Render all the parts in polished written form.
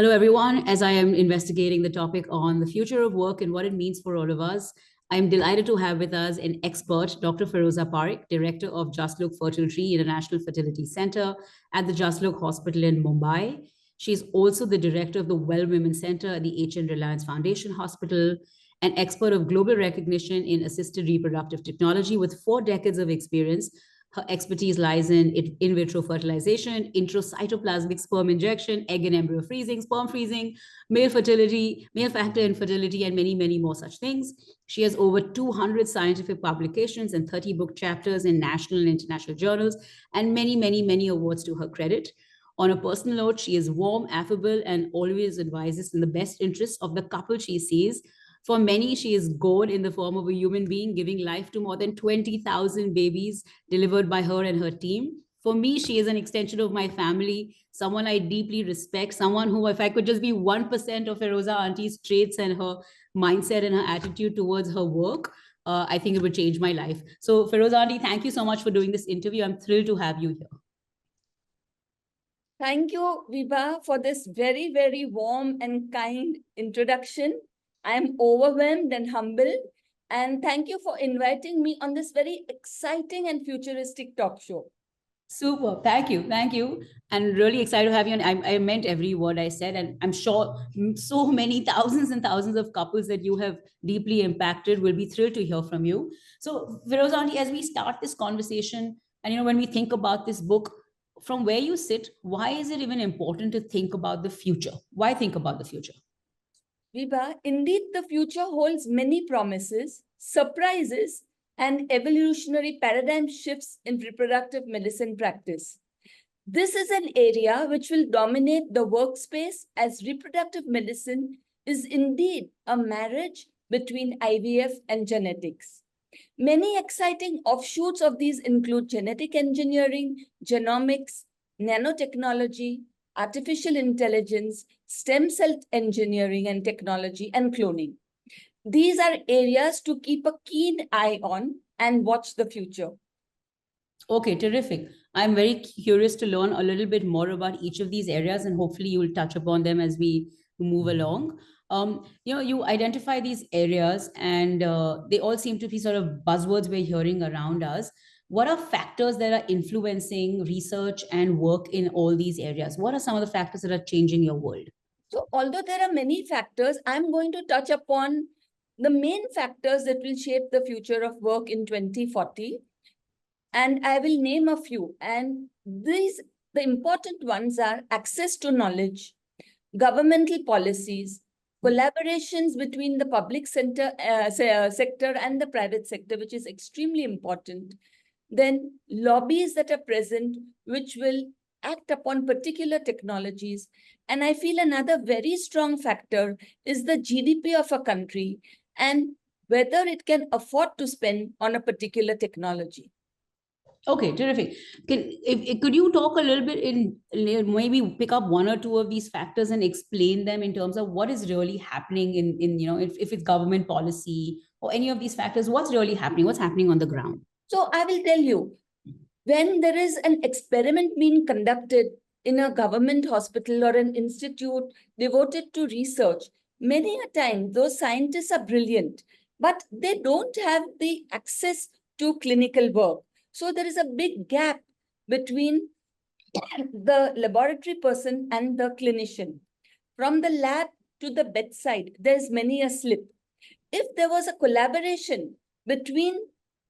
Hello, everyone. As I am investigating the topic on the future of work and what it means for all of us, I'm delighted to have with us an expert, Dr. Firuza Parikh, Director of Just Look Fertility International Fertility Center at the Just Look Hospital in Mumbai. She's also the director of the Well Women Center at the H.N. Reliance Foundation Hospital, an expert of global recognition in assisted reproductive technology with 4 decades of experience. Her expertise lies in vitro fertilization, intracytoplasmic sperm injection, egg and embryo freezing, sperm freezing, male fertility, male factor infertility, and many, many more such things. She has over 200 scientific publications and 30 book chapters in national and international journals, and many, many, many awards to her credit. On a personal note, she is warm, affable, and always advises in the best interests of the couple she sees. For many, she is God in the form of a human being, giving life to more than 20,000 babies delivered by her and her team. For me, she is an extension of my family, someone I deeply respect, someone who, if I could just be 1% of Firuza Auntie's traits and her mindset and her attitude towards her work, I think it would change my life. So, Firuza Auntie, thank you so much for doing this interview. I'm thrilled to have you here. Thank you, Vibha, for this very, very warm and kind introduction. I am overwhelmed and humbled. And thank you for inviting me on this very exciting and futuristic talk show. Super. Thank you. Thank you. And really excited to have you. And I meant every word I said. And I'm sure so many thousands and thousands of couples that you have deeply impacted will be thrilled to hear from you. So, Firoza Aunty, as we start this conversation, and when we think about this book, from where you sit, why is it even important to think about the future? Why think about the future? Vibha, indeed, the future holds many promises, surprises, and evolutionary paradigm shifts in reproductive medicine practice. This is an area which will dominate the workspace, as reproductive medicine is indeed a marriage between IVF and genetics. Many exciting offshoots of these include genetic engineering, genomics, nanotechnology, artificial intelligence, stem cell engineering and technology, and cloning. These are areas to keep a keen eye on and watch the future. Okay, terrific. I'm very curious to learn a little bit more about each of these areas, and hopefully you will touch upon them as we move along. You identify these areas, and they all seem to be sort of buzzwords we're hearing around us. What are factors that are influencing research and work in all these areas? What are some of the factors that are changing your world? So, although there are many factors, I'm going to touch upon the main factors that will shape the future of work in 2040. And I will name a few. And the important ones are access to knowledge, governmental policies, collaborations between the public sector and the private sector, which is extremely important. Then lobbies that are present, which will act upon particular technologies. And I feel another very strong factor is the GDP of a country and whether it can afford to spend on a particular technology. Okay, terrific. Could you talk a little bit in maybe pick up one or two of these factors and explain them in terms of what is really happening in if it's government policy or any of these factors, what's really happening? What's happening on the ground? So I will tell you, when there is an experiment being conducted in a government hospital or an institute devoted to research, many a time those scientists are brilliant, but they don't have the access to clinical work. So there is a big gap between the laboratory person and the clinician. From the lab to the bedside, there's many a slip. If there was a collaboration between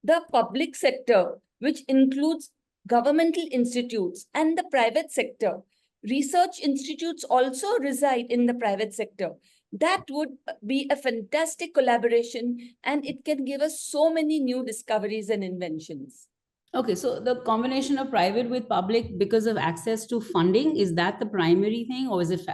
the public sector, which includes governmental institutes, and the private sector, research institutes also reside in the private sector. That would be a fantastic collaboration, and it can give us so many new discoveries and inventions. Okay, so the combination of private with public because of access to funding, is that the primary thing, or is it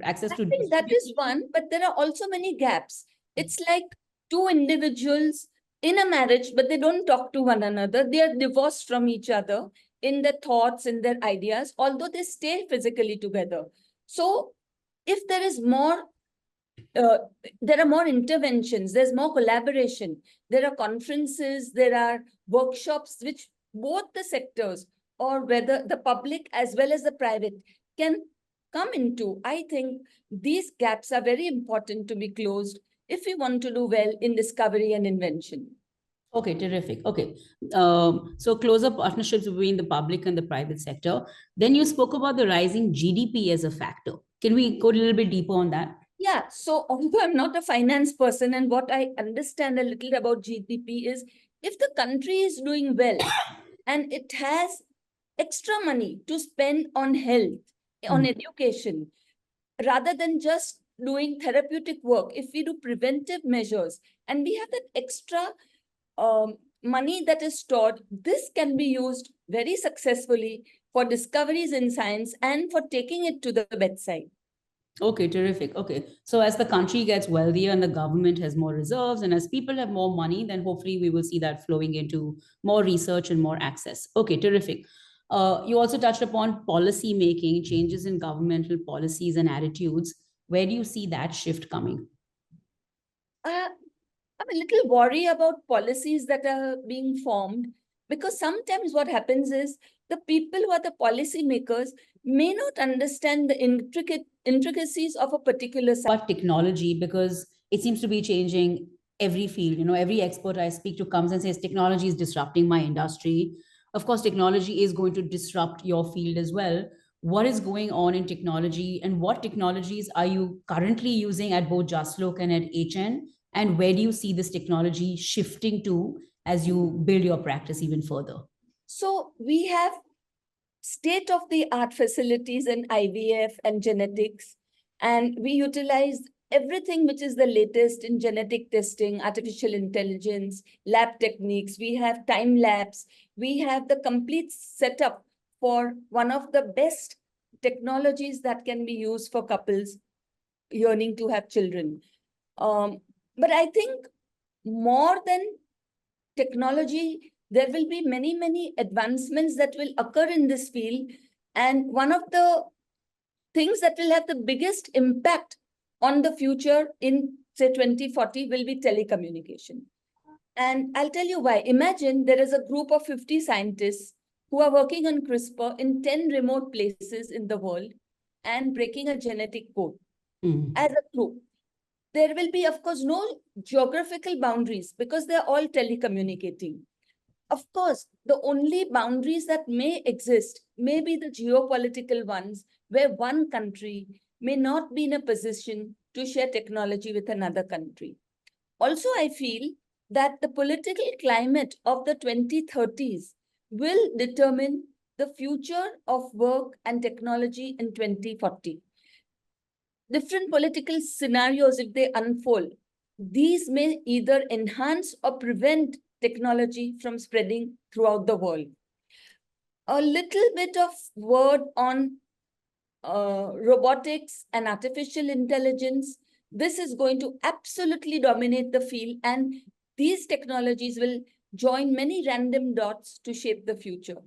access to? I think that is one, but there are also many gaps. It's like two individuals in a marriage, but they don't talk to one another. They are divorced from each other in their thoughts, in their ideas, although they stay physically together. So if there is more, there are more interventions, there's more collaboration, there are conferences, there are workshops, which both the sectors, or whether the public as well as the private, can come into, I think these gaps are very important to be closed if we want to do well in discovery and invention. Okay, terrific. Okay. So closer partnerships between the public and the private sector. Then you spoke about the rising GDP as a factor. Can we go a little bit deeper on that? Yeah, so although I'm not a finance person, and what I understand a little about GDP is, if the country is doing well and it has extra money to spend on health, on education, rather than just doing therapeutic work, if we do preventive measures and we have that extra money that is stored, this can be used very successfully for discoveries in science and for taking it to the bedside. Okay, terrific. Okay. So as the country gets wealthier and the government has more reserves, and as people have more money, then hopefully we will see that flowing into more research and more access. Okay, terrific. You also touched upon policy making, changes in governmental policies and attitudes. Where do you see that shift coming? I'm a little worried about policies that are being formed, because sometimes what happens is the people who are the policy makers may not understand the intricacies of a particular science. About technology, because it seems to be changing every field. Every expert I speak to comes and says technology is disrupting my industry. Of course, technology is going to disrupt your field as well. What is going on in technology, and what technologies are you currently using at both Just Look and at HN? And where do you see this technology shifting to as you build your practice even further? So we have state-of-the-art facilities in IVF and genetics, and we utilize everything which is the latest in genetic testing, artificial intelligence, lab techniques. We have time lapse. We have the complete setup for one of the best technologies that can be used for couples yearning to have children. But I think more than technology, there will be many, many advancements that will occur in this field. And one of the things that will have the biggest impact on the future in, say, 2040 will be telecommunication. And I'll tell you why. Imagine there is a group of 50 scientists who are working on CRISPR in 10 remote places in the world and breaking a genetic code as a group. There will be, of course, no geographical boundaries because they're all telecommunicating. Of course, the only boundaries that may exist may be the geopolitical ones, where one country may not be in a position to share technology with another country. Also, I feel that the political climate of the 2030s will determine the future of work and technology in 2040. Different political scenarios, if they unfold, these may either enhance or prevent technology from spreading throughout the world. A little bit of word on robotics and artificial intelligence. This is going to absolutely dominate the field, and these technologies will join many random dots to shape the future.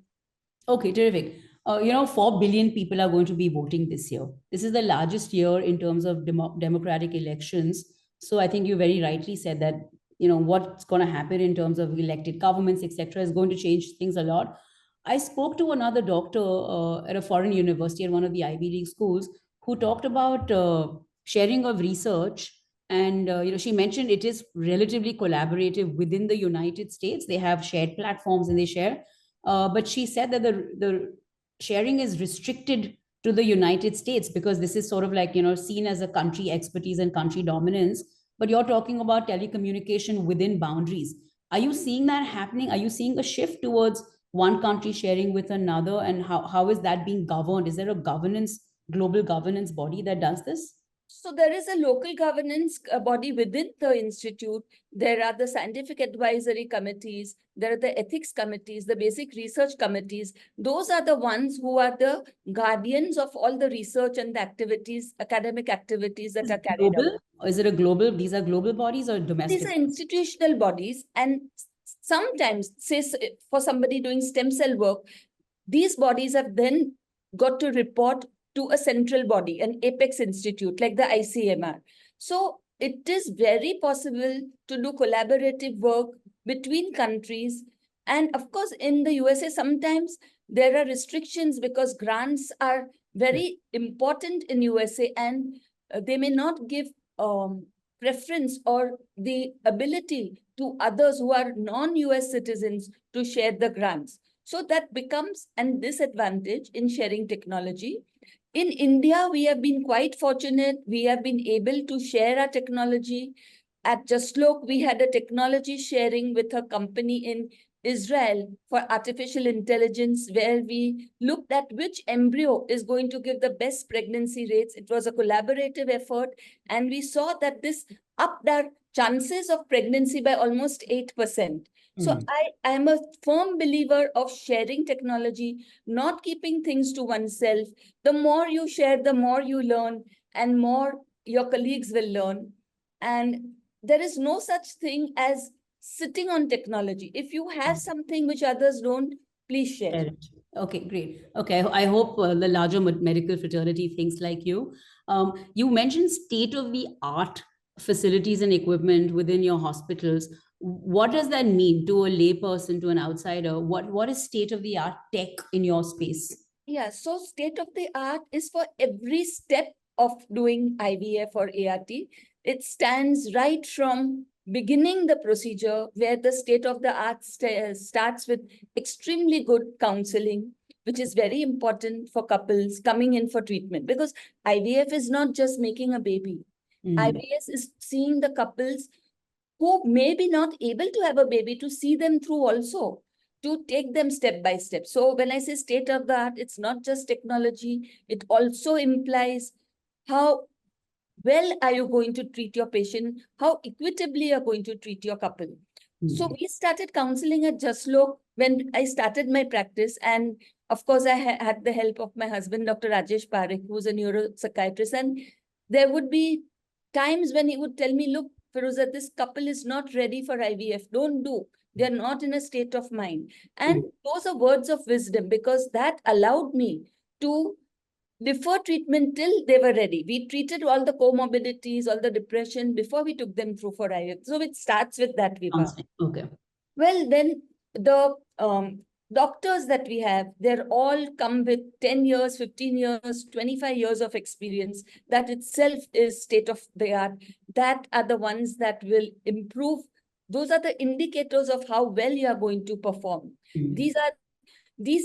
Okay, terrific. 4 billion people are going to be voting this year. This is the largest year in terms of democratic elections. So I think you very rightly said that, what's going to happen in terms of elected governments, etc., is going to change things a lot. I spoke to another doctor at a foreign university at one of the Ivy League schools who talked about sharing of research. And, she mentioned it is relatively collaborative within the United States. They have shared platforms and they share. But she said that the sharing is restricted to the United States because this is sort of like, seen as a country expertise and country dominance. But you're talking about telecommunication within boundaries. Are you seeing that happening? Are you seeing a shift towards one country sharing with another? And how is that being governed? Is there a global governance body that does this? So there is a local governance body within the institute. There are the scientific advisory committees. There are the ethics committees, the basic research committees. Those are the ones who are the guardians of all the research and the activities, academic activities that are carried out. Is it a global? These are global bodies or domestic? These are institutional bodies. And sometimes, say, for somebody doing stem cell work, these bodies have then got to report to a central body, an apex institute like the ICMR. So it is very possible to do collaborative work between countries. And of course, in the USA, sometimes there are restrictions because grants are very important in USA, and they may not give preference or the ability to others who are non-US citizens to share the grants. So that becomes a disadvantage in sharing technology. In India, we have been quite fortunate. We have been able to share our technology. At Justlook, we had a technology sharing with a company in Israel for artificial intelligence, where we looked at which embryo is going to give the best pregnancy rates. It was a collaborative effort, and we saw that this upped our chances of pregnancy by almost 8%. So I am a firm believer of sharing technology, not keeping things to oneself. The more you share, the more you learn, and more your colleagues will learn. And there is no such thing as sitting on technology. If you have something which others don't, please share. Okay, great. Okay, I hope the larger medical fraternity thinks like you. You mentioned state of the art facilities and equipment within your hospitals. What does that mean to a layperson, to an outsider? What is state of the art tech in your space? Yeah, so state of the art is for every step of doing IVF or ART. It stands right from beginning the procedure, where the state of the art starts with extremely good counseling, which is very important for couples coming in for treatment, because IVF is not just making a baby. IVF is seeing the couples who may be not able to have a baby, to see them through also, to take them step by step. So when I say state of the art, it's not just technology. It also implies how well are you going to treat your patient, how equitably you're going to treat your couple. So we started counseling at Justlook when I started my practice. And of course, I had the help of my husband, Dr. Rajesh Parikh, who's a neuropsychiatrist. And there would be times when he would tell me, look, Firuza, this couple is not ready for IVF. Don't do. They're not in a state of mind. And those are words of wisdom, because that allowed me to defer treatment till they were ready. We treated all the comorbidities, all the depression before we took them through for IVF. So it starts with that, Vibha. Okay. Well, then the doctors that we have, they're all come with 10 years, 15 years, 25 years of experience. That itself is state of the art. That are the ones that will improve. Those are the indicators of how well you are going to perform. These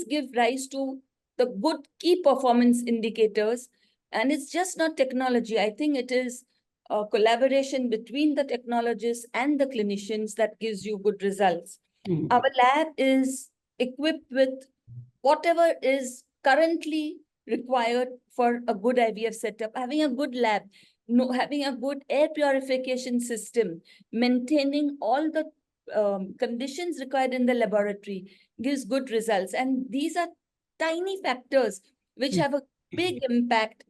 give rise to the good key performance indicators. And it's just not technology. I think it is a collaboration between the technologists and the clinicians that gives you good results. Our lab is equipped with whatever is currently required for a good IVF setup. Having a good lab, having a good air purification system, maintaining all the conditions required in the laboratory gives good results. And these are tiny factors which have a big impact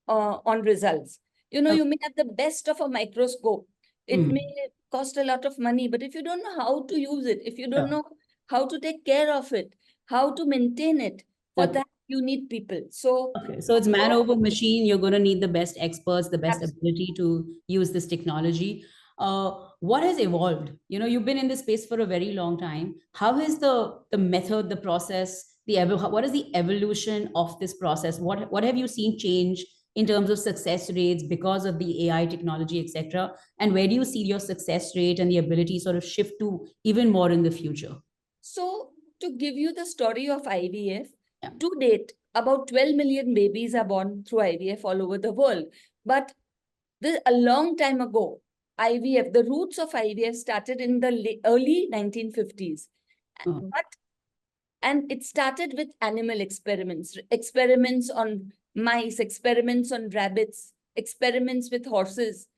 on results. You know, you may have the best of a microscope. It may cost a lot of money, but if you don't know how to use it, if you don't know how to take care of it, how to maintain it, for that you need people. So it's man over machine. You're going to need the best experts, the best ability to use this technology. What has evolved? You know, you've been in this space for a very long time. How is the method, the process, what is the evolution of this process? What have you seen change in terms of success rates because of the AI technology, etc.? And where do you see your success rate and the ability sort of shift to even more in the future? So to give you the story of IVF, to date, about 12 million babies are born through IVF all over the world. But a long time ago, IVF, the roots of IVF started in the early 1950s. And it started with animal experiments, experiments on mice, experiments on rabbits, experiments with horses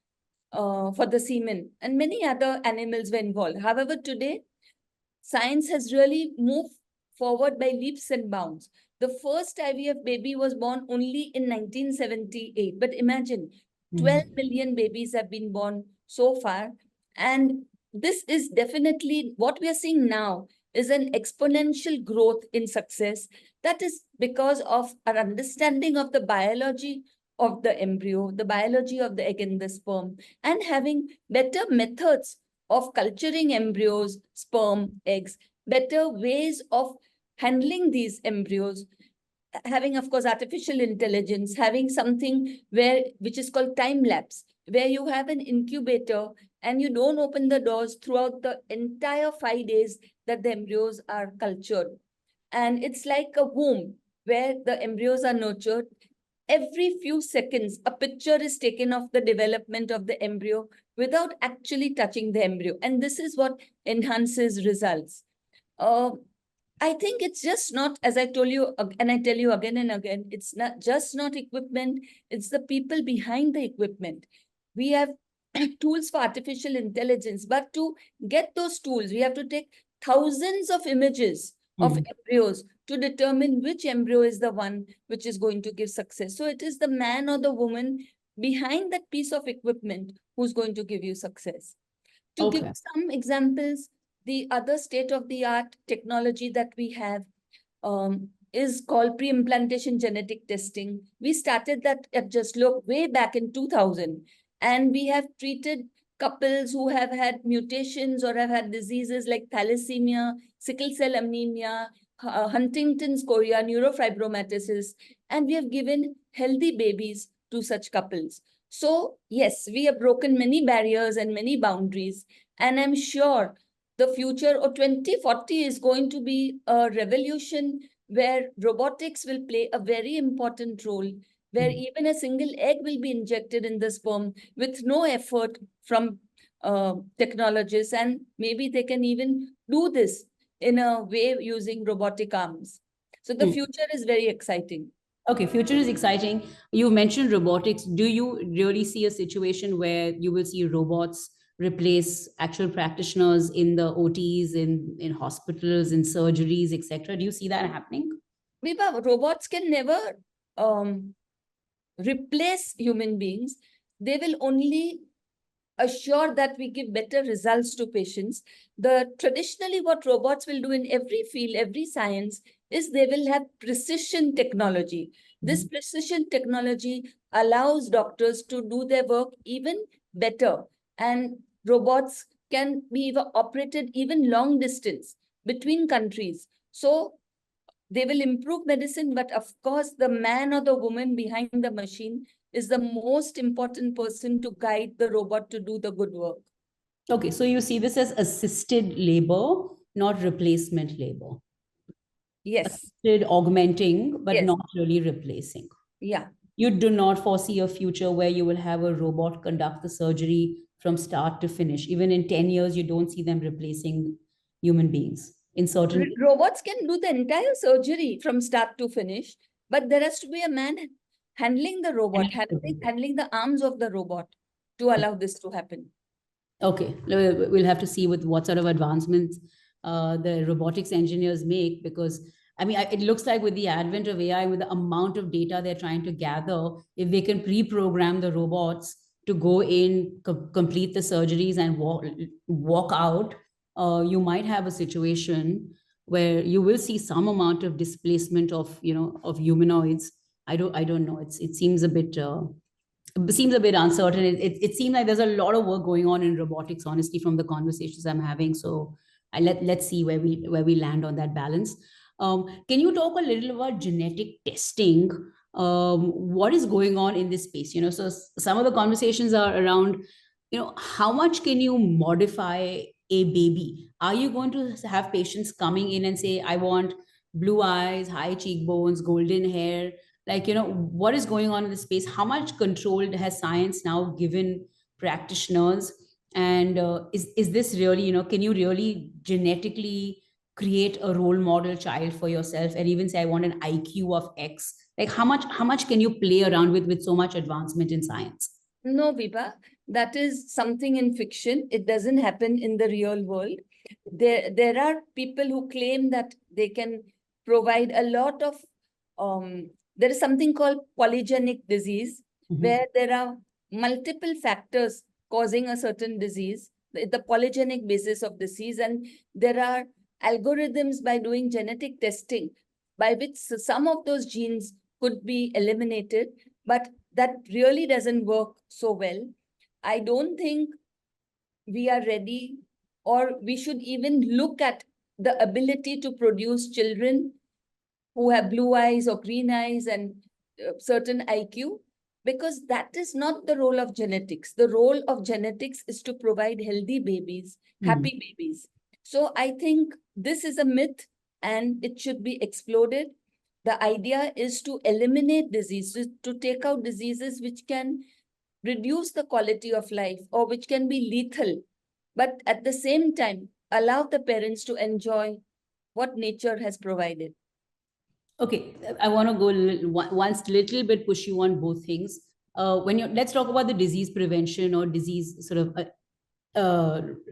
for the semen, and many other animals were involved. However, today, science has really moved forward by leaps and bounds. The first IVF baby was born only in 1978. But imagine, 12 million babies have been born so far. And this is definitely what we are seeing now is an exponential growth in success. That is because of our understanding of the biology of the embryo, the biology of the egg and the sperm, and having better methods of culturing embryos, sperm, eggs, better ways of handling these embryos. having, of course, artificial intelligence, having something which is called time lapse, where you have an incubator and you don't open the doors throughout the entire 5 days that the embryos are cultured. And it's like a womb where the embryos are nurtured. Every few seconds, a picture is taken of the development of the embryo without actually touching the embryo. And this is what enhances results. I think it's just not, as I told you, and I tell you again and again, it's not equipment, it's the people behind the equipment. We have tools for artificial intelligence, but to get those tools, we have to take thousands of images of embryos to determine which embryo is the one which is going to give success. So it is the man or the woman behind that piece of equipment who's going to give you success. To give some examples, the other state-of-the-art technology that we have is called pre-implantation genetic testing. We started that at Just Look way back in 2000, and we have treated couples who have had mutations or have had diseases like thalassemia, sickle cell anemia, Huntington's chorea, neurofibromatosis, and we have given healthy babies to such couples. So yes, we have broken many barriers and many boundaries, and I'm sure the future or 2040 is going to be a revolution where robotics will play a very important role, where even a single egg will be injected in the sperm with no effort from technologists, and maybe they can even do this in a way using robotic arms. So the future is very exciting. Okay, future is exciting. You mentioned robotics. Do you really see a situation where you will see robots replace actual practitioners in the OTs, in hospitals, in surgeries, etc.? Do you see that happening? Vibha, robots can never replace human beings. They will only assure that we give better results to patients. Traditionally, what robots will do in every field, every science, is they will have precision technology. This precision technology allows doctors to do their work even better. And robots can be operated even long distance between countries. So they will improve medicine, but of course, the man or the woman behind the machine is the most important person to guide the robot to do the good work. Okay, so you see this as assisted labor, not replacement labor. Yes. Assisted, augmenting, but Yes. not really replacing. Yeah. You do not foresee a future where you will have a robot conduct the surgery from start to finish. Even in 10 years, you don't see them replacing human beings in certain. Robots can do the entire surgery from start to finish, but there has to be a man handling the robot, handling the arms of the robot to allow this to happen. Okay, we'll have to see with what sort of advancements the robotics engineers make, because I mean, it looks like with the advent of AI, with the amount of data they're trying to gather, if they can pre-program the robots to go in, complete the surgeries and walk out, you might have a situation where you will see some amount of displacement of, of humanoids. I don't know. It seems a bit uncertain. It seems like there's a lot of work going on in robotics, honestly, from the conversations I'm having. So let's see where we land on that balance. Can you talk a little about genetic testing? What is going on in this space? So some of the conversations are around, how much can you modify a baby? Are you going to have patients coming in and say, I want blue eyes, high cheekbones, golden hair? Like, what is going on in the space? How much control has science now given practitioners? And is this really, can you really genetically create a role model child for yourself and even say, I want an IQ of X? Like, how much can you play around with so much advancement in science? No, Vibha, that is something in fiction. It doesn't happen in the real world. There are people who claim that they can provide a lot of there is something called polygenic disease, where there are multiple factors causing a certain disease, the polygenic basis of disease, and there are algorithms by doing genetic testing by which some of those genes could be eliminated, but that really doesn't work so well. I don't think we are ready, or we should even look at the ability to produce children who have blue eyes or green eyes and certain IQ, because that is not the role of genetics. The role of genetics is to provide healthy babies, happy babies. So I think this is a myth and it should be exploded. The idea is to eliminate diseases, to take out diseases which can reduce the quality of life or which can be lethal, but at the same time, allow the parents to enjoy what nature has provided. Okay, I want to go once little bit push you on both things. When you let's talk about the disease prevention or disease sort of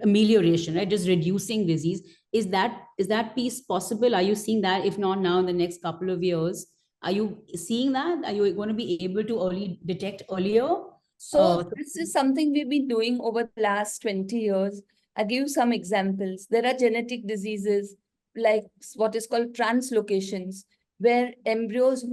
amelioration, right? Just reducing disease. Is that piece possible? Are you seeing that? If not now, in the next couple of years, are you seeing that? Are you going to be able to early detect earlier? So this is something we've been doing over the last 20 years. I'll give you some examples. There are genetic diseases like what is called translocations, where embryos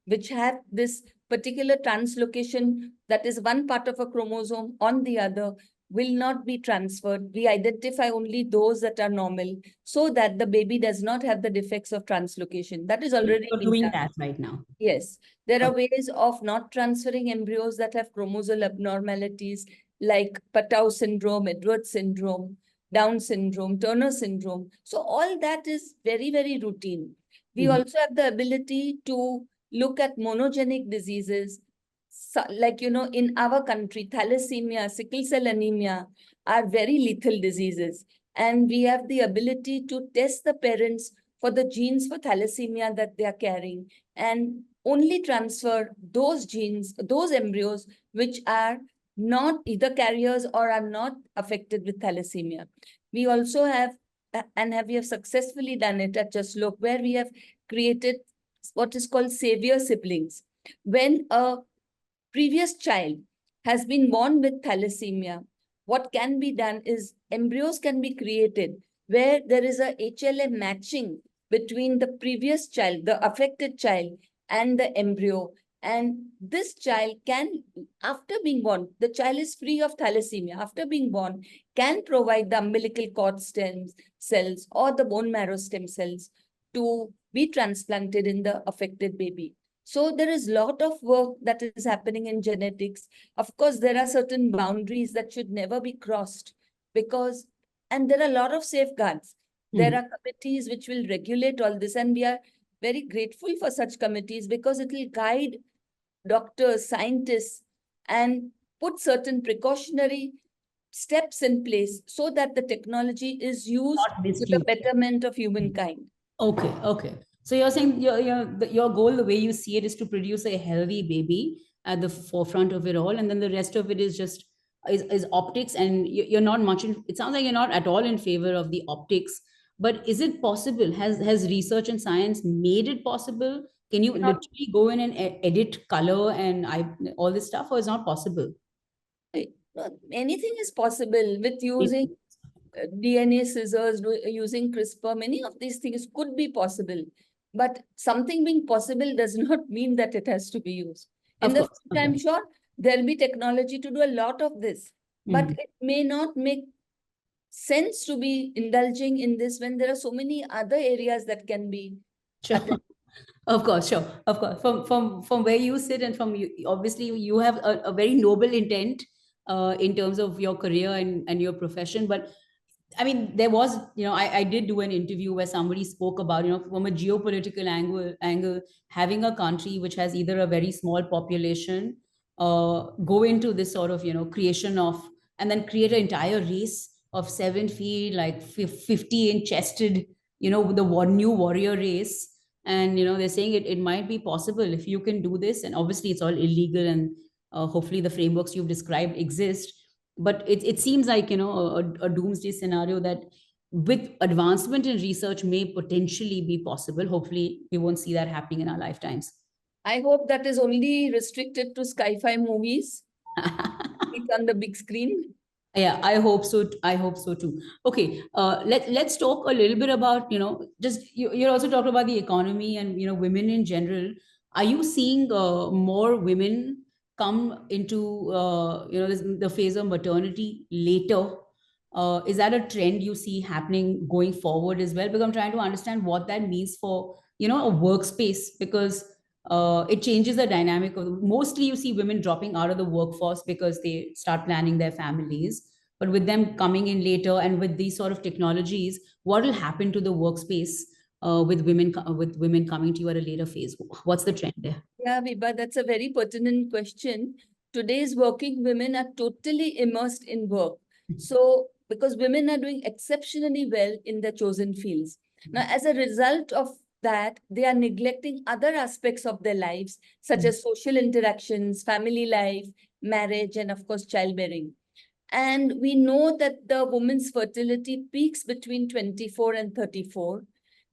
which have this particular translocation, that is one part of a chromosome on the other, will not be transferred. We identify only those that are normal so that the baby does not have the defects of translocation. That is already You're being doing done. that right now. Yes, there are Okay. ways of not transferring embryos that have chromosomal abnormalities like Patau syndrome, Edwards syndrome, Down syndrome, Turner syndrome. So all that is very, very routine. We also have the ability to look at monogenic diseases, like, in our country, thalassemia, sickle cell anemia are very lethal diseases. And we have the ability to test the parents for the genes for thalassemia that they are carrying and only transfer those genes, those embryos, which are not either carriers or are not affected with thalassemia. We also have, we have successfully done it at Just Look, where we have created what is called savior siblings. When a previous child has been born with thalassemia, what can be done is embryos can be created where there is a HLA matching between the previous child, the affected child, and the embryo. And this child can, after being born, the child is free of thalassemia, after being born, can provide the umbilical cord stem cells or the bone marrow stem cells to be transplanted in the affected baby. So there is a lot of work that is happening in genetics. Of course, there are certain boundaries that should never be crossed because, and there are a lot of safeguards. There are committees which will regulate all this, and we are very grateful for such committees because it will guide doctors, scientists, and put certain precautionary steps in place so that the technology is used Not to the misused. betterment of humankind. Okay, okay. So you're saying your goal, the way you see it, is to produce a healthy baby at the forefront of it all, and then the rest of it is just is optics. And you're not much. It sounds like you're not at all in favor of the optics. But is it possible? Has research and science made it possible? Can you literally go in and edit color and all this stuff, or is not possible? Anything is possible with using DNA scissors, using CRISPR. Many of these things could be possible, but something being possible does not mean that it has to be used. In Of the course. future, I'm sure there'll be technology to do a lot of this, but it may not make sense to be indulging in this when there are so many other areas that can be Sure. Of course, sure. Of course. From where you sit and from you, obviously you have a very noble intent in terms of your career and your profession. But I mean, there was, I did do an interview where somebody spoke about, from a geopolitical angle, having a country which has either a very small population, go into this sort of, creation of, and then create an entire race of 7 feet, like 50-inch chested, the new warrior race. And, they're saying it might be possible if you can do this. And obviously it's all illegal, and hopefully the frameworks you've described exist, but it seems like a doomsday scenario that with advancement in research may potentially be possible. Hopefully we won't see that happening in our lifetimes. I hope that is only restricted to sci-fi movies. It's on the big screen. Yeah, I hope so. I hope so too. Okay, let's talk a little bit about, just you also talked about the economy and women in general. Are you seeing more women come into the phase of maternity later? Is that a trend you see happening going forward as well? Because I'm trying to understand what that means for a workspace, because it changes the dynamic of, mostly you see women dropping out of the workforce because they start planning their families. But with them coming in later and with these sort of technologies, what will happen to the workspace with women coming to you at a later phase? What's the trend there? Yeah, Vibha, that's a very pertinent question. Today's working women are totally immersed in work. So, because women are doing exceptionally well in their chosen fields. Now, as a result of that, they are neglecting other aspects of their lives, such as social interactions, family life, marriage, and of course, childbearing. And we know that the woman's fertility peaks between 24 and 34,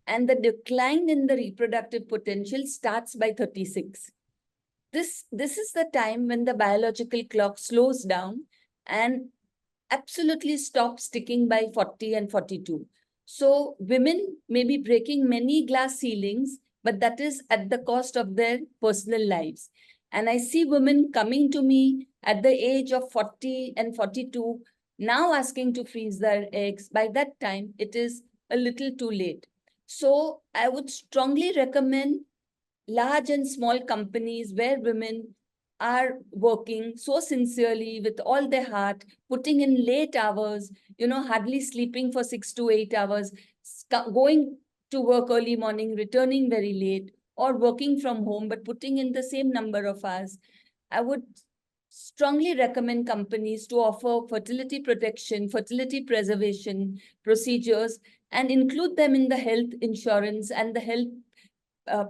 and the decline in the reproductive potential starts by 36. This is the time when the biological clock slows down and absolutely stops ticking by 40 and 42. So women may be breaking many glass ceilings, but that is at the cost of their personal lives. And I see women coming to me at the age of 40 and 42 now asking to freeze their eggs. By that time, it is a little too late. So I would strongly recommend large and small companies where women are working so sincerely with all their heart, putting in late hours, hardly sleeping for 6 to 8 hours, going to work early morning, returning very late, or working from home, but putting in the same number of hours. I would strongly recommend companies to offer fertility protection, fertility preservation procedures, and include them in the health insurance and the health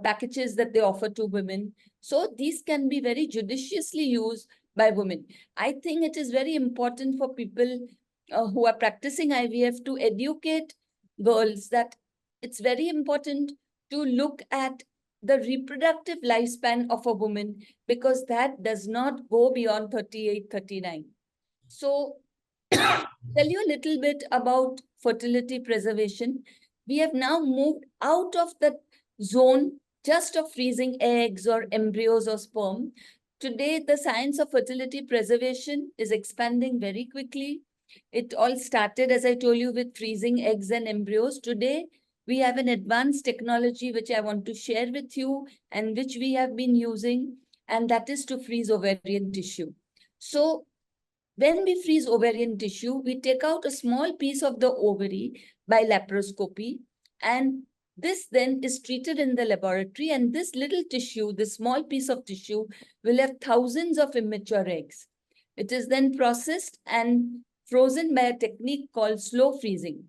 packages that they offer to women. So these can be very judiciously used by women. I think it is very important for people who are practicing IVF to educate girls that it's very important to look at the reproductive lifespan of a woman, because that does not go beyond 38, 39. So tell you a little bit about fertility preservation. We have now moved out of the zone just of freezing eggs or embryos or sperm. Today, the science of fertility preservation is expanding very quickly. It all started, as I told you, with freezing eggs and embryos. Today, we have an advanced technology which I want to share with you and which we have been using, and that is to freeze ovarian tissue. So, when we freeze ovarian tissue, we take out a small piece of the ovary by laparoscopy, and this then is treated in the laboratory, and this little tissue, this small piece of tissue, will have thousands of immature eggs. It is then processed and frozen by a technique called slow freezing.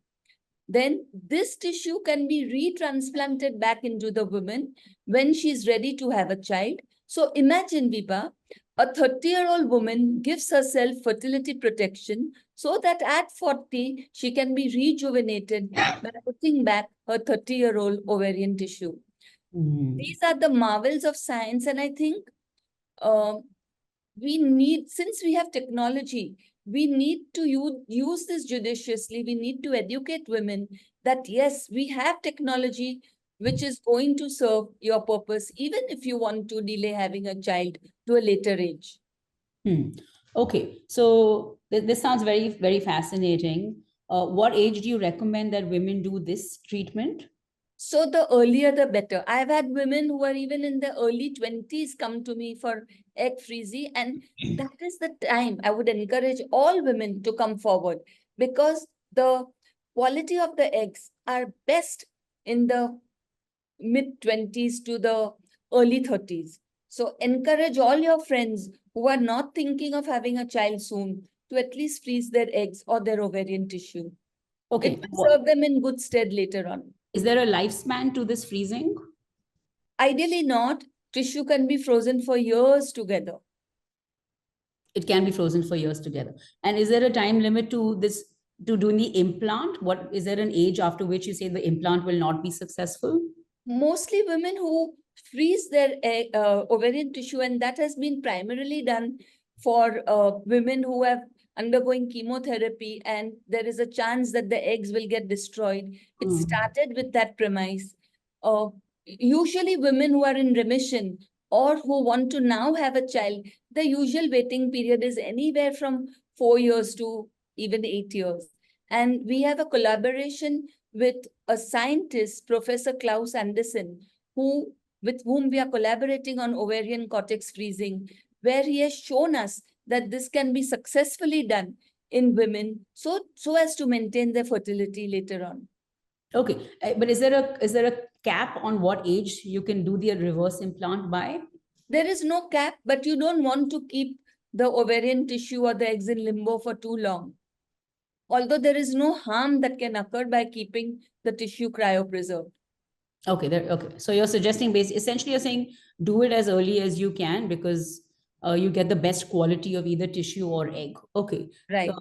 Then this tissue can be retransplanted back into the woman when she's ready to have a child. So imagine, Vibha, a 30-year-old woman gives herself fertility protection so that at 40, she can be rejuvenated by putting back her 30-year-old ovarian tissue. These are the marvels of science. And I think we need, since we have technology, we need to use this judiciously. We need to educate women that, yes, we have technology which is going to serve your purpose, even if you want to delay having a child to a later age. Okay, so this sounds very, very fascinating. What age do you recommend that women do this treatment? So the earlier, the better. I've had women who are even in the early 20s come to me for egg freezy, and that is the time I would encourage all women to come forward, because the quality of the eggs are best in the mid 20s to the early 30s. So encourage all your friends who are not thinking of having a child soon to at least freeze their eggs or their ovarian tissue. Okay. It will serve them in good stead later on. Is there a lifespan to this freezing? Ideally not. Tissue can be frozen for years together. It can be frozen for years together. And is there a time limit to this, to doing the implant? What is there an age after which you say the implant will not be successful? Mostly women who freeze their ovarian tissue, and that has been primarily done for women who have undergoing chemotherapy, and there is a chance that the eggs will get destroyed. It started with that premise. Usually women who are in remission or who want to now have a child, the usual waiting period is anywhere from 4 years to even 8 years. And we have a collaboration with a scientist, Professor Klaus Anderson, with whom we are collaborating on ovarian cortex freezing, where he has shown us that this can be successfully done in women so as to maintain their fertility later on. Okay, but is there a cap on what age you can do the reverse implant by? There is no cap, but you don't want to keep the ovarian tissue or the eggs in limbo for too long. Although there is no harm that can occur by keeping the tissue cryopreserved. Okay, okay. So you're suggesting essentially you're saying do it as early as you can because you get the best quality of either tissue or egg. Okay. Right.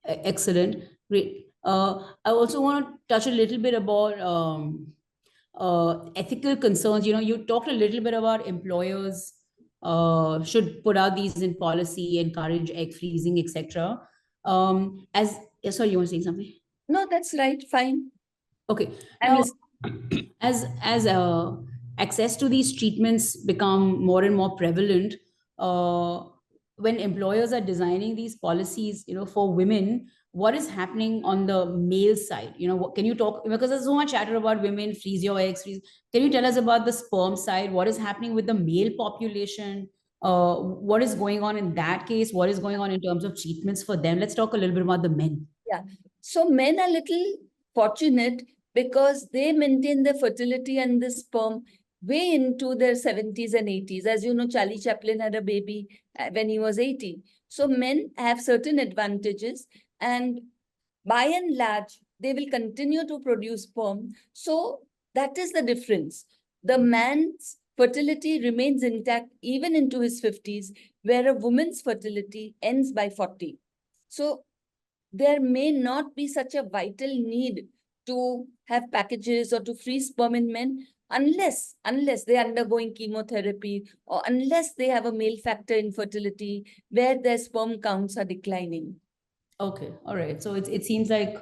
Excellent. Great. I also want to touch a little bit about ethical concerns. You talked a little bit about employers should put out these in policy, encourage egg freezing, etc. Sorry, you want to say something? No, that's right. Fine. Okay. I'm Now, listening. as access to these treatments become more and more prevalent, uh, when employers are designing these policies, for women, what is happening on the male side? Can you talk, because there's so much chatter about women, freeze your eggs, freeze. Can you tell us about the sperm side? What is happening with the male population? What is going on in that case? What is going on in terms of treatments for them? Let's talk a little bit about the men. Yeah. So men are little fortunate because they maintain their fertility and the sperm way into their 70s and 80s. As you know, Charlie Chaplin had a baby when he was 80. So men have certain advantages, and by and large, they will continue to produce sperm. So that is the difference. The man's fertility remains intact even into his 50s, where a woman's fertility ends by 40. So there may not be such a vital need to have packages or to freeze sperm in men unless they're undergoing chemotherapy or unless they have a male factor infertility where their sperm counts are declining. Okay, all right. So it seems like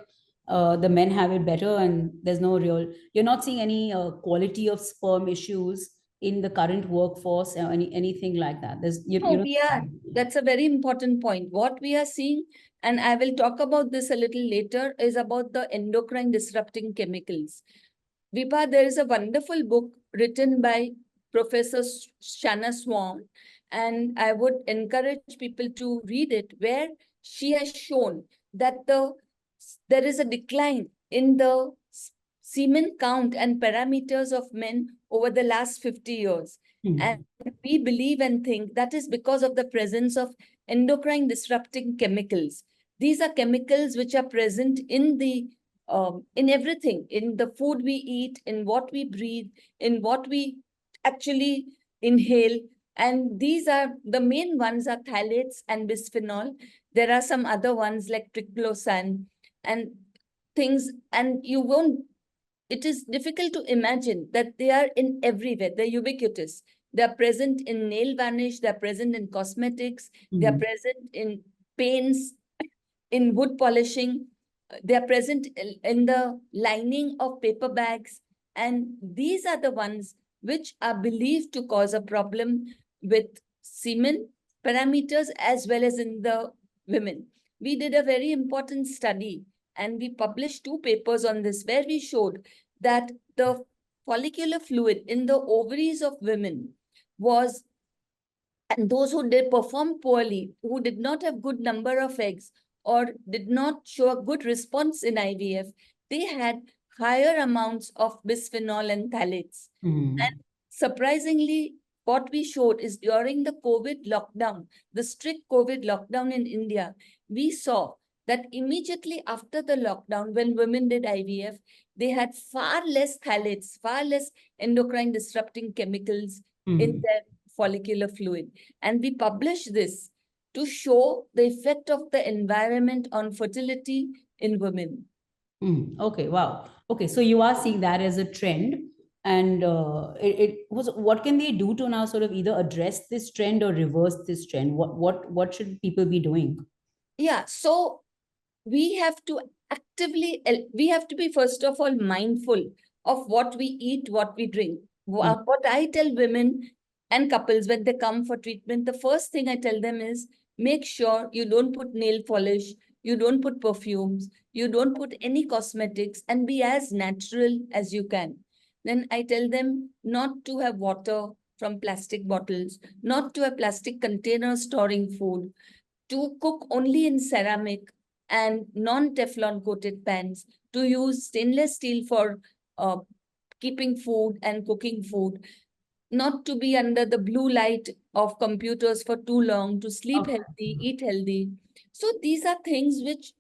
the men have it better, and there's no real. You're not seeing any quality of sperm issues in the current workforce or anything like that. No, we are. That's a very important point. What we are seeing, and I will talk about this a little later, is about the endocrine disrupting chemicals. Vibha, there is a wonderful book written by Professor Shanna Swan, and I would encourage people to read it, where she has shown that there is a decline in the semen count and parameters of men over the last 50 years. And we believe and think that is because of the presence of endocrine disrupting chemicals. These are chemicals which are present in everything, in the food we eat, in what we breathe, in what we actually inhale. And these are the main ones are phthalates and bisphenol. There are some other ones like triclosan and things, and it is difficult to imagine that they are in everywhere. They're ubiquitous. They're present in nail varnish, they're present in cosmetics, they're present in paints, in wood polishing, they're present in the lining of paper bags. And these are the ones which are believed to cause a problem with semen parameters as well as in the women. We did a very important study and we published 2 papers on this where we showed that the follicular fluid in the ovaries of women was, and those who did perform poorly, who did not have good number of eggs or did not show a good response in IVF, they had higher amounts of bisphenol and phthalates. And surprisingly, what we showed is during the COVID lockdown, the strict COVID lockdown in India, we saw that immediately after the lockdown, when women did IVF, they had far less phthalates, far less endocrine disrupting chemicals in their follicular fluid. And we published this to show the effect of the environment on fertility in women. Okay, wow. Okay, so you are seeing that as a trend. And it was, what can they do to now sort of either address this trend or reverse this trend? What should people be doing? Yeah, so we have to be first of all mindful of what we eat, what we drink. What I tell women and couples when they come for treatment, the first thing I tell them is make sure you don't put nail polish, you don't put perfumes, you don't put any cosmetics, and be as natural as you can. then I tell them not to have water from plastic bottles, not to have plastic containers storing food, to cook only in ceramic and non-Teflon coated pans, to use stainless steel for uh, keeping food and cooking food, not to be under the blue light of computers for too long, to sleep Okay. healthy, eat healthy. So these are things which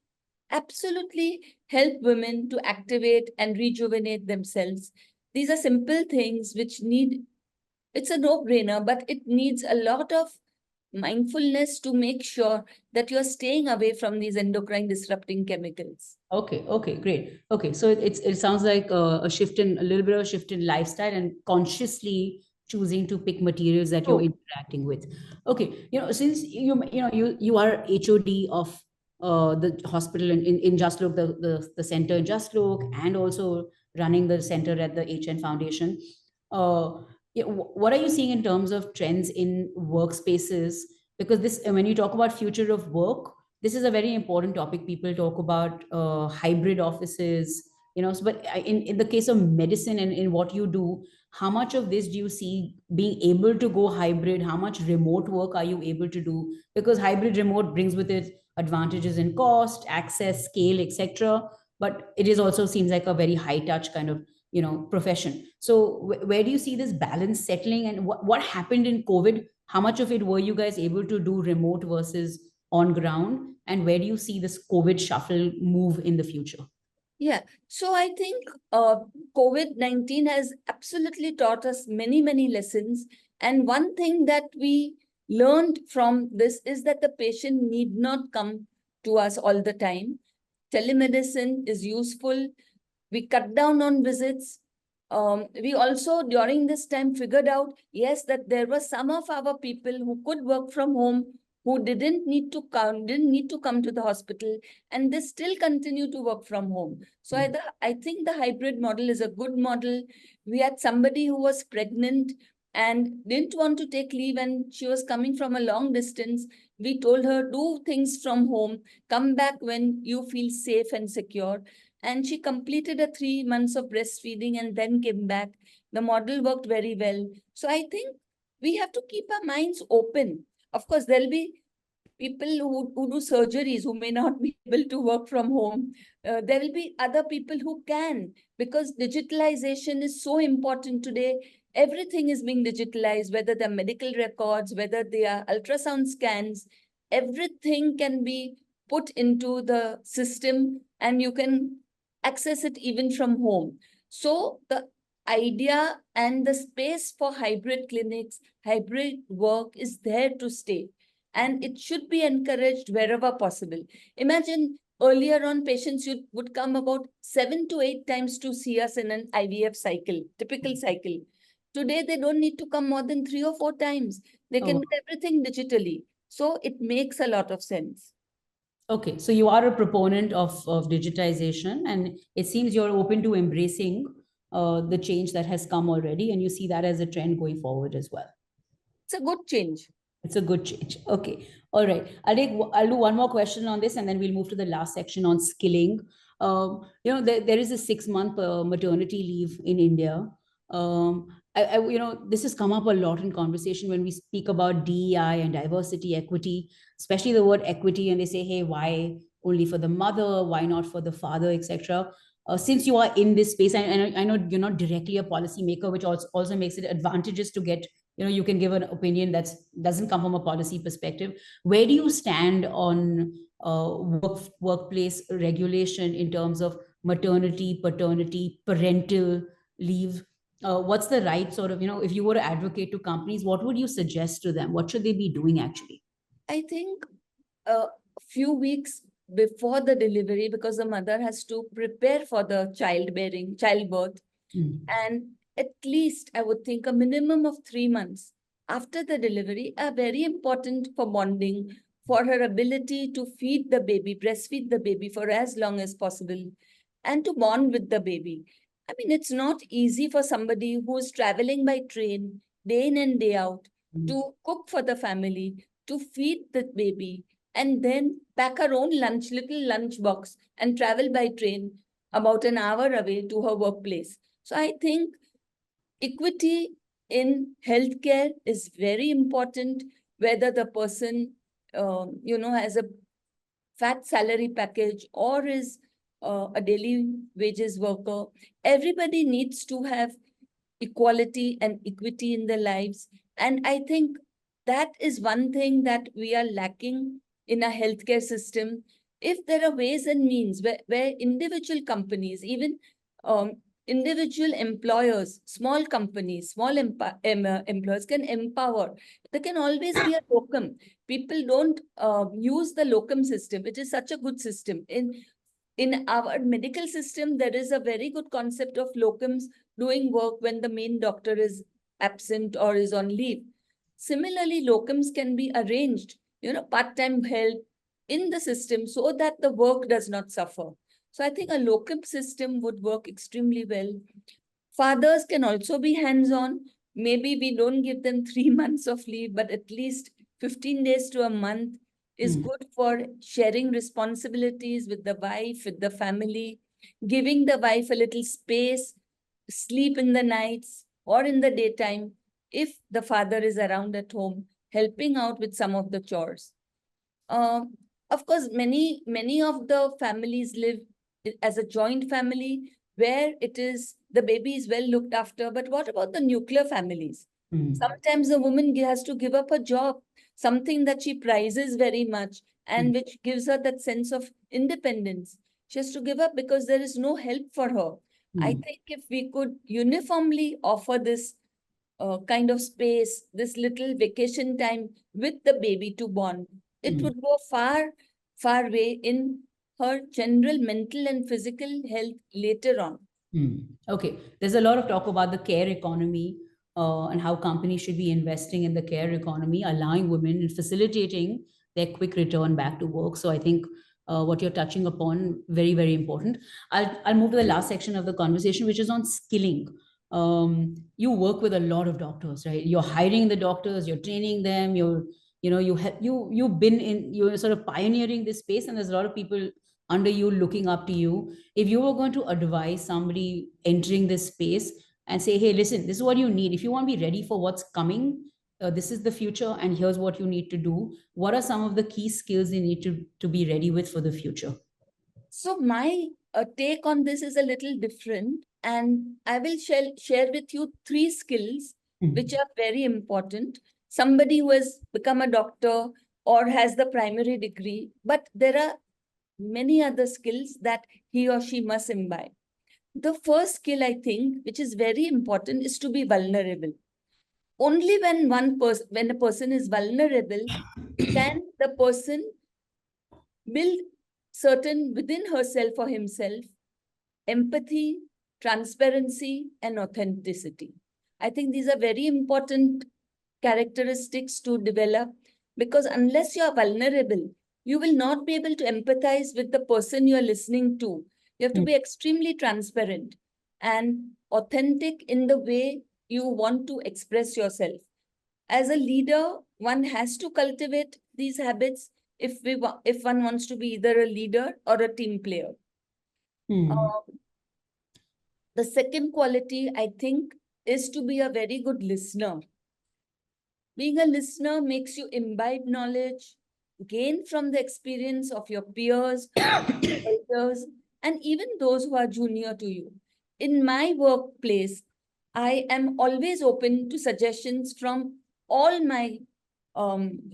absolutely help women to activate and rejuvenate themselves. These are simple things which need, it's a no-brainer, but it needs a lot of mindfulness to make sure that you're staying away from these endocrine disrupting chemicals. Okay, okay, great. Okay, so it sounds like a shift in a little bit of a shift in lifestyle and consciously choosing to pick materials that you're So, interacting with. Okay, since you are HOD of the hospital in Just Look, the center in Just Look, and also running the center at the HN Foundation. What are you seeing in terms of trends in workspaces? Because this, when you talk about future of work, this is a very important topic. People talk about hybrid offices, but in the case of medicine and in what you do, how much of this do you see being able to go hybrid? How much remote work are you able to do? Because hybrid remote brings with it advantages in cost, access, scale, etc. But it is also seems like a very high touch kind of profession. So where do you see this balance settling, and what happened in COVID? How much of it were you guys able to do remote versus on ground, and where do you see this COVID shuffle move in the future? yeah, so I think COVID-19 has absolutely taught us many, many lessons. And one thing that we learned from this is that the patient need not come to us all the time. Telemedicine is useful. We cut down on visits. We also, during this time, figured out, yes, that there were some of our people who could work from home, who didn't need to come to the hospital, and they still continue to work from home. So I think the hybrid model is a good model. We had somebody who was pregnant and didn't want to take leave, and she was coming from a long distance. We told her, do things from home, come back when you feel safe and secure. And she completed a 3 months of breastfeeding and then came back. The model worked very well. So I think we have to keep our minds open. Of course, there'll be people who do surgeries who may not be able to work from home. There will be other people who can, because digitalization is so important today. Everything is being digitalized, whether they're medical records, whether they are ultrasound scans, everything can be put into the system and you can access it even from home. So the idea and the space for hybrid clinics, hybrid work is there to stay, and it should be encouraged wherever possible. Imagine earlier on, patients would come about 7 to 8 times to see us in an IVF cycle, typical cycle. Today, they don't need to come more than 3 or 4 times. They can Oh, do everything digitally. So it makes a lot of sense. okay. So you are a proponent of digitization, and it seems you're open to embracing the change that has come already, and you see that as a trend going forward as well. It's a good change. It's a good change. Okay. All right. I'll do one more question on this, and then we'll move to the last section on skilling. There is a 6 month maternity leave in India. This has come up a lot in conversation when we speak about DEI and diversity, equity, especially the word equity, and they say, hey, why only for the mother? Why not for the father, etc. Since you are in this space, and I know you're not directly a policymaker, which also makes it advantageous to get, you can give an opinion that doesn't come from a policy perspective. Where do you stand on workplace regulation in terms of maternity, paternity, parental leave? What's the right sort of, if you were to advocate to companies, what would you suggest to them? What should they be doing actually? I think a few weeks before the delivery, because the mother has to prepare for the childbirth, Mm. and at least I would think a minimum of 3 months after the delivery are very important for bonding, for her ability to feed the baby, breastfeed the baby for as long as possible, and to bond with the baby. I mean, it's not easy for somebody who's traveling by train day in and day out Mm. to cook for the family, to feed the baby, and then pack her own lunch, little lunch box, and travel by train about an hour away to her workplace. So I think Equity in healthcare is very important, whether the person, has a fat salary package or is a daily wages worker. Everybody needs to have equality and equity in their lives. And I think that is one thing that we are lacking in our healthcare system. If there are ways and means where individual companies, even um, individual employers, small companies, employers can empower, there can always be a locum. People don't use the locum system. It is such a good system. In our medical system, there is a very good concept of locums doing work when the main doctor is absent or is on leave. Similarly, locums can be arranged, part-time help in the system so that the work does not suffer. So I think a locum system would work extremely well. Fathers can also be hands-on. Maybe we don't give them 3 months of leave, but at least 15 days to a month is good for sharing responsibilities with the wife, with the family, giving the wife a little space, sleep in the nights or in the daytime if the father is around at home, helping out with some of the chores. Um, of course, many of the families live as a joint family where it is the baby is well looked after. But what about the nuclear families? Sometimes the woman has to give up a job, something that she prizes very much and which gives her that sense of independence. She has to give up because there is no help for her. I think if we could uniformly offer this kind of space, this little vacation time with the baby to bond, it would go far, far way in her general mental and physical health later on. Okay, there's a lot of talk about the care economy and how companies should be investing in the care economy, allowing women and facilitating their quick return back to work. So I think what you're touching upon very very important. I'll move to the last section of the conversation, which is on skilling. You work with a lot of doctors, right? You're hiring the doctors, you're training them, you've been in, you're sort of pioneering this space, and there's a lot of people under you looking up to you. If you were going to advise somebody entering this space and say, hey, listen, this is what you need if you want to be ready for what's coming, this is the future and here's what you need to do, what are some of the key skills you need to be ready with for the future? So my take on this is a little different, and I will share with you three skills which are very important. Somebody who has become a doctor or has the primary degree, but there are many other skills that he or she must imbibe. The first skill, I think, which is very important, is to be vulnerable. Only when a person is vulnerable, can the person build certain within herself or himself empathy, transparency, and authenticity. I think these are very important characteristics to develop, because unless you are vulnerable, you will not be able to empathize with the person you are listening to. You have to be extremely transparent and authentic in the way you want to express yourself. As a leader, one has to cultivate these habits if one wants to be either a leader or a team player. The second quality, I think, is to be a very good listener. Being a listener makes you imbibe knowledge, gain from the experience of your peers, elders, and even those who are junior to you. In my workplace, I am always open to suggestions from all my um,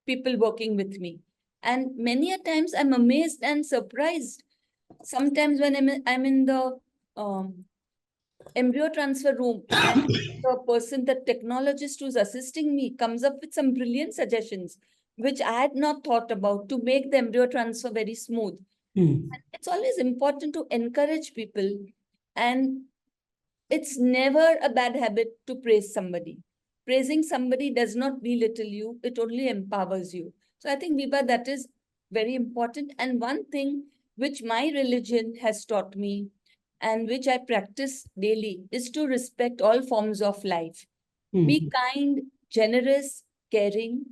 people working with me. And many a times I'm amazed and surprised. Sometimes when I'm in the embryo transfer room and the person, the technologist who's assisting me comes up with some brilliant suggestions, which I had not thought about to make the embryo transfer very smooth. It's always important to encourage people, and it's never a bad habit to praise somebody. Praising somebody does not belittle you, it only empowers you. So I think, Vibha, that is very important. And one thing which my religion has taught me and which I practice daily is to respect all forms of life. Be kind, generous, caring.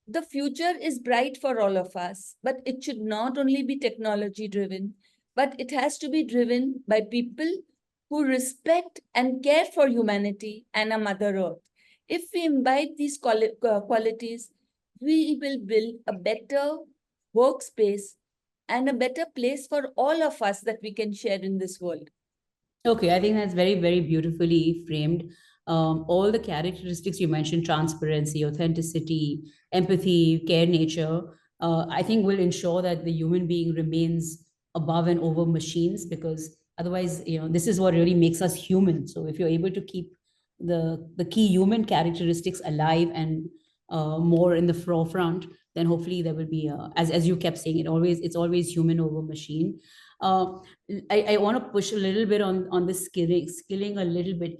The future is bright for all of us, but it should not only be technology driven, but it has to be driven by people who respect and care for humanity and a Mother Earth. If we imbibe these qualities, we will build a better workspace and a better place for all of us that we can share in this world. Okay, I think that's very, very beautifully framed. All the characteristics you mentioned, transparency, authenticity, empathy, care, nature, I think will ensure that the human being remains above and over machines, because otherwise, this is what really makes us human. So if you're able to keep the key human characteristics alive and more in the forefront, then hopefully there will be, as you kept saying, it's always human over machine. Uh, I want to push a little bit on the skilling a little bit.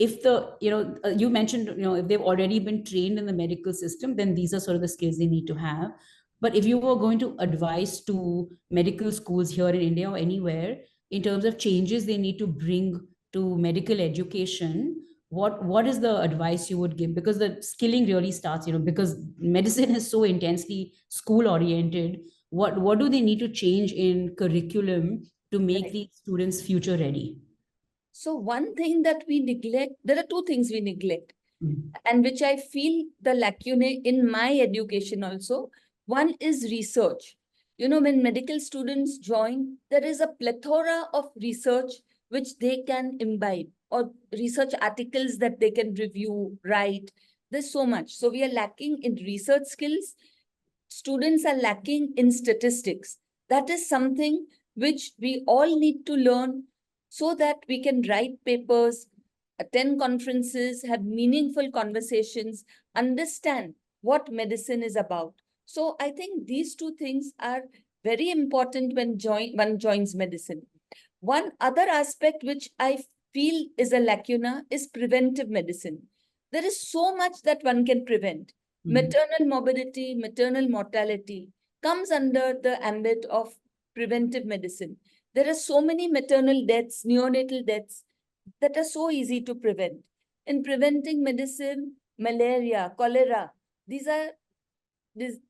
If the, you mentioned, if they've already been trained in the medical system, then these are sort of the skills they need to have. But if you were going to advise to medical schools here in India or anywhere in terms of changes they need to bring to medical education, what is the advice you would give? Because the skilling really starts, because medicine is so intensely school oriented. What do they need to change in curriculum to make Right. these students future ready? So one thing that we neglect, there are two things we neglect, Mm. and which I feel the lacunae in my education also. One is research. When medical students join, there is a plethora of research which they can imbibe, or research articles that they can review, write. There's so much. So we are lacking in research skills. Students are lacking in statistics. That is something which we all need to learn so that we can write papers, attend conferences, have meaningful conversations, understand what medicine is about. So I think these two things are very important when one joins medicine. One other aspect which I feel is a lacuna is preventive medicine. There is so much that one can prevent. Mm. Maternal morbidity, maternal mortality comes under the ambit of preventive medicine. There are so many maternal deaths, neonatal deaths that are so easy to prevent. In preventing medicine, malaria, cholera, these are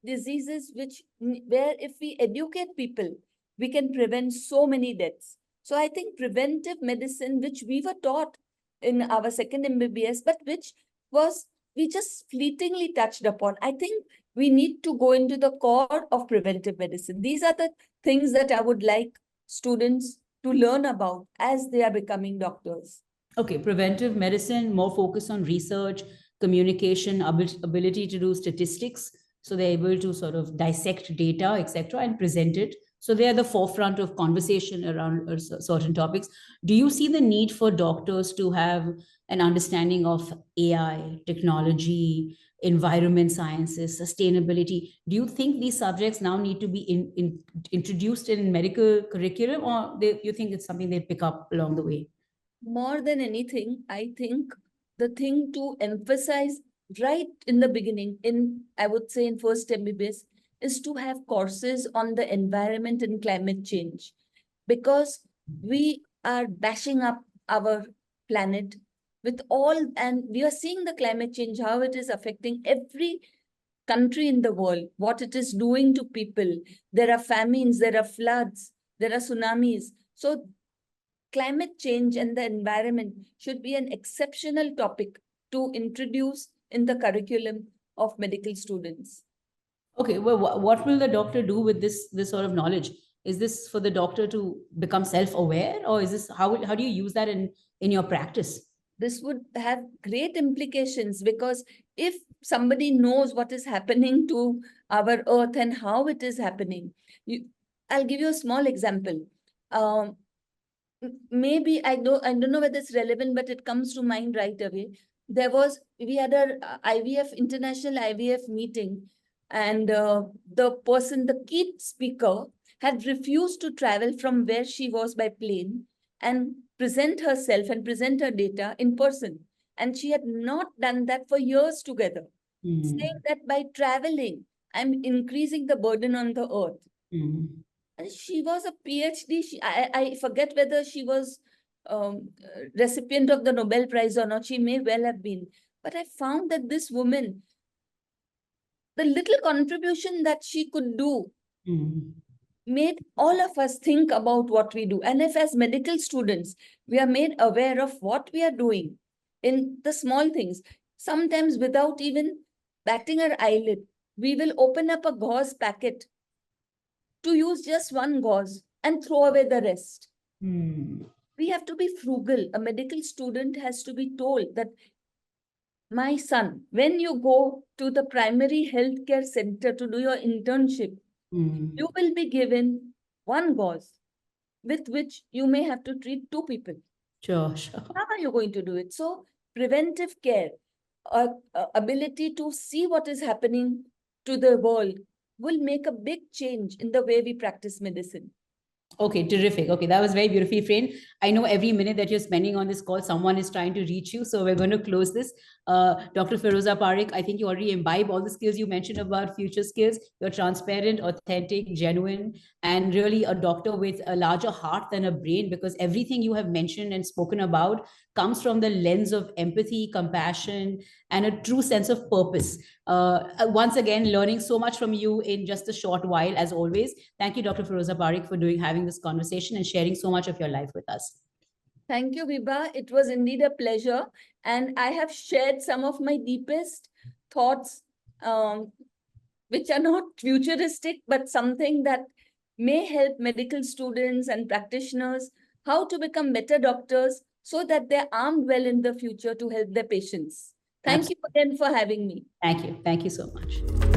diseases where if we educate people, we can prevent so many deaths. So I think preventive medicine, which we were taught in our second MBBS, but which was we just fleetingly touched upon. I think we need to go into the core of preventive medicine. These are the things that I would like students to learn about as they are becoming doctors. Okay, preventive medicine, more focus on research, communication, ability to do statistics. So they're able to sort of dissect data, etc., and present it. So they are the forefront of conversation around certain topics. Do you see the need for doctors to have an understanding of AI, technology, environment sciences, sustainability? Do you think these subjects now need to be introduced in medical curriculum, or you think it's something they pick up along the way? More than anything, I think the thing to emphasize right in the beginning, I would say in first MBBS, is to have courses on the environment and climate change, because we are bashing up our planet with all, and we are seeing the climate change, how it is affecting every country in the world, what it is doing to people. There are famines, there are floods, there are tsunamis. So climate change and the environment should be an exceptional topic to introduce in the curriculum of medical students. Okay, well, what will the doctor do with this sort of knowledge? Is this for the doctor to become self-aware, or is this how do you use that in your practice? This would have great implications, because if somebody knows what is happening to our earth and how it is happening, I'll give you a small example. Um, Maybe I don't know whether it's relevant, but it comes to mind right away. We had a IVF international IVF meeting, and the key speaker had refused to travel from where she was by plane and present herself and present her data in person, and she had not done that for years together, saying Mm. that by traveling I'm increasing the burden on the earth. Mm. And she was a PhD. I forget whether she was recipient of the Nobel Prize or not. She may well have been. But I found that this woman, the little contribution that she could do, Mm. made all of us think about what we do. And if as medical students, we are made aware of what we are doing in the small things, sometimes without even batting our eyelid, we will open up a gauze packet to use just one gauze and throw away the rest. We have to be frugal. A medical student has to be told that, my son, when you go to the primary healthcare center to do your internship, you will be given one gauze with which you may have to treat two people. Sure, sure. How are you going to do it? So, preventive care, ability to see what is happening to the world will make a big change in the way we practice medicine. Okay, terrific. Okay, that was very beautifully framed. I know every minute that you're spending on this call, someone is trying to reach you. So we're going to close this. Dr. Firuza Parikh, I think you already imbibe all the skills you mentioned about future skills. You're transparent, authentic, genuine, and really a doctor with a larger heart than a brain, because everything you have mentioned and spoken about comes from the lens of empathy, compassion, and a true sense of purpose. Once again, learning so much from you in just a short while, as always. Thank you, Dr. Firuza Parikh, for having this conversation and sharing so much of your life with us. Thank you, Vibha. It was indeed a pleasure. And I have shared some of my deepest thoughts, which are not futuristic, but something that may help medical students and practitioners how to become better doctors so that they're armed well in the future to help their patients. Thank you again for having me. Thank you. Thank you so much.